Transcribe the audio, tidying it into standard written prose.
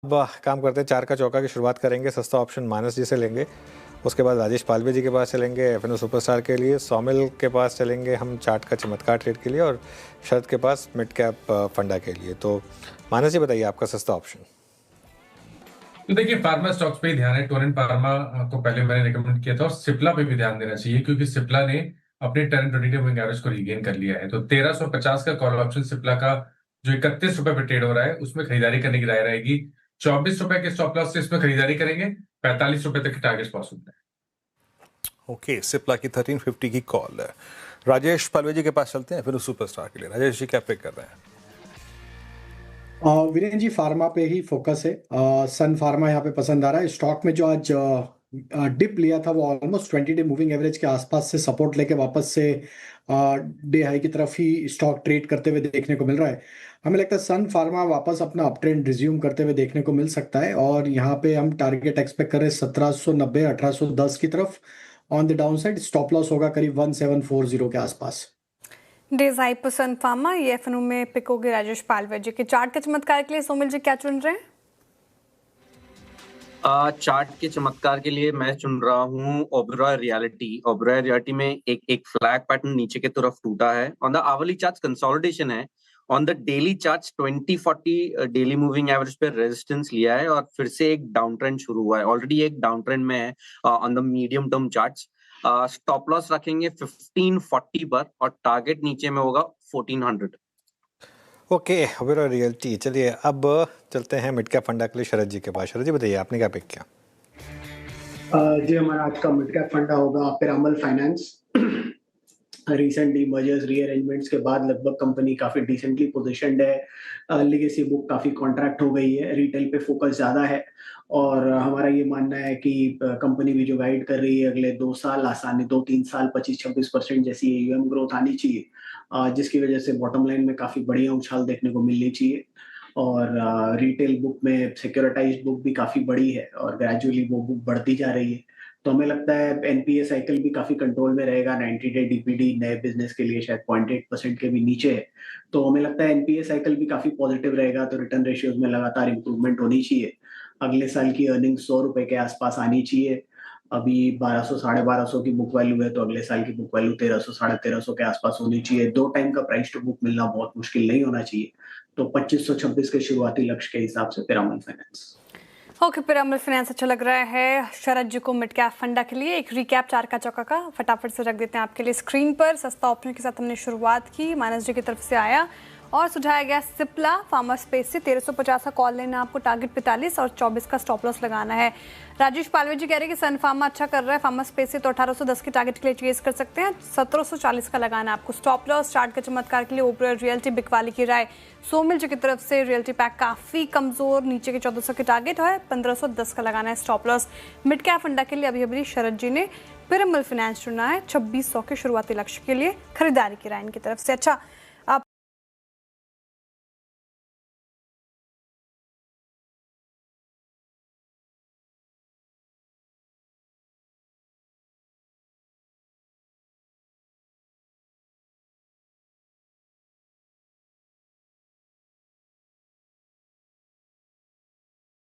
अब काम करते हैं, चार का चौका की शुरुआत करेंगे। सस्ता ऑप्शन मानस जी से लेंगे, उसके बाद राजेश पालवे जी के पास चलेंगे एफएनओ सुपरस्टार के लिए, सौमिल के पास चलेंगे हम चार्ट का चमत्कार ट्रेड के लिए, और शरद के पास मिड कैप फंडा के लिए। तो मानस जी बताइए आपका सस्ता ऑप्शन। तो देखिए, फार्मा स्टॉक्स पे ही ध्यान है। टोरेंट फार्मा को पहले मैंने रिकमेंड किया था, और सिप्ला पे भी ध्यान देना चाहिए क्योंकि सिप्ला ने अपने 10-20 डे मूविंग एवरेज को रीगेन कर लिया है। तो 1350 का कॉल ऑप्शन सिप्ला का जो 31 रुपए पे ट्रेड हो रहा है, उसमें खरीदारी करने की राय रहेगी। 24 रुपए के स्टॉप लॉस से इसमें खरीदारी करेंगे, 45 रुपए तक के टारगेट पॉसिबल है। ओके, सिप्ला की 1350 की कॉल है। राजेश पालवे जी के पास चलते हैं, फिर उस सुपरस्टार के लिए। राजेश जी क्या पिक कर रहे हैं? वीरेन जी फार्मा पे ही फोकस है। सन फार्मा यहाँ पे पसंद आ रहा है। स्टॉक में जो आज डिप लिया था वो ऑलमोस्ट 20 डे मूविंग एवरेज के आसपास से सपोर्ट लेके वापस से डे हाई की तरफ ही स्टॉक ट्रेड करते हुए देखने को मिल रहा है। हमें लगता है सन फार्मा वापस अपना अप ट्रेंड रिज्यूम करते हुए देखने को मिल सकता है, और यहाँ पे हम टारगेट एक्सपेक्ट कर रहे हैं 1790 1810 की तरफ on the down side. Stop loss होगा करीब 1740 के आसपास। डेज हाई पसंद फार्मा, ये एफएनओ में पिक होगी राजेश पालवे जी के। चार्ट के चमत्कार के लिए सोमिल जी क्या चुन रहे हैं? चार्ट के चमत्कार के लिए मैं चुन रहा हूँ ओबेरॉय रियलिटी। ओबेरॉय रियलिटी में एक फ्लैग पैटर्न नीचे की तरफ टूटा है। On the hourly chart consolidation है। On the daily chart 2040 daily moving average पे रेजिस्टेंस लिया है, और फिर से एक डाउन ट्रेंड शुरू हुआ है। ऑलरेडी एक डाउन ट्रेंड में है on the medium term charts. Stop loss रखेंगे 1540 पर, और टारगेट नीचे में होगा 1400। Okay, Oberoi realty. चलिए अब चलते हैं मिड कैप फंडा के लिए शरद जी के पास। शरद जी बताइए आपने क्या पिक किया? जी, हमारा आज का मिड कैप फंडा होगा Piramal finance. Recently mergers rearrangements के बाद लगभग कंपनी काफी डिसेंटली पोजीशनड है। लेगेसी बुक काफी कॉन्ट्रैक्ट हो गई है, रिटेल पे फोकस ज्यादा है, और हमारा ये मानना है कि कंपनी भी जो गाइड कर रही है अगले 2 साल आसानी 2-3 साल 25-26% जैसी एयूएम ग्रोथ आनी चाहिए, जिसकी वजह से बॉटम लाइन में काफी बढ़िया उछाल देखने को मिलनी चाहिए। और रिटेल बुक में सिक्योरिटाइज्ड बुक भी काफी बड़ी है, और ग्रेजुअली वो बुक बढ़ती जा रही है। तो हमें लगता है एनपीए साइकिल भी काफी कंट्रोल में रहेगा। 90 डे डीपीडी नए बिजनेस के लिए शायद 0.8% के भी नीचे है। तो हमें लगता है एनपीए साइकिल भी काफी पॉजिटिव रहेगा, तो रिटर्न रेशियोज में लगातार इंप्रूवमेंट होनी चाहिए। अगले साल की अर्निंग 100 रुपए के आसपास आनी चाहिए। अभी 1200 1250 की बुक वैल्यू है, तो अगले साल की बुक वैल्यू 1300 1350 के आसपास होनी चाहिए। 2 टाइम का प्राइस टू बुक मिलना बहुत मुश्किल नहीं होना चाहिए। तो 2526 के शुरुआती लक्ष्य के हिसाब से Piramal finance. Okay, Piramal finance अच्छा लग रहा है शरद जी को मिड कैप फंडा के लिए। एक रिकैप चार का चौका का फटाफट से रख देते हैं आपके लिए स्क्रीन पर। सस्ता ऑप्शन के साथ हमने शुरुआत की, मानस जी की तरफ से आया और सुझाया गया सिप्ला फार्मा स्पेस से 1350 का कॉल लेना, आपको टारगेट 45 और 24 का स्टॉप लॉस लगाना है। राजेश पालवे जी कह रहे हैं कि सन फार्मा अच्छा कर रहा है फार्मा स्पेस से, तो 1810 के टारगेट के लिए चेज कर सकते हैं। 1740 का लगाना है आपको स्टॉप लॉस। चार्ट के चमत्कार के लिए ओबेरॉय रियल्टी बिकवाली की राय। सोमिल जी की तरफ से रियल्टी पैक काफी कमजोर, नीचे के 1400 के टारगेट है, 1510 का लगाना है स्टॉप लॉस। मिड कैप फंडा के लिए अभी शरद जी ने पिरामल फाइनेंस चुना है 2600 के शुरुआती लक्ष्य के लिए, खरीदारी की राय इनकी तरफ से। अच्छा,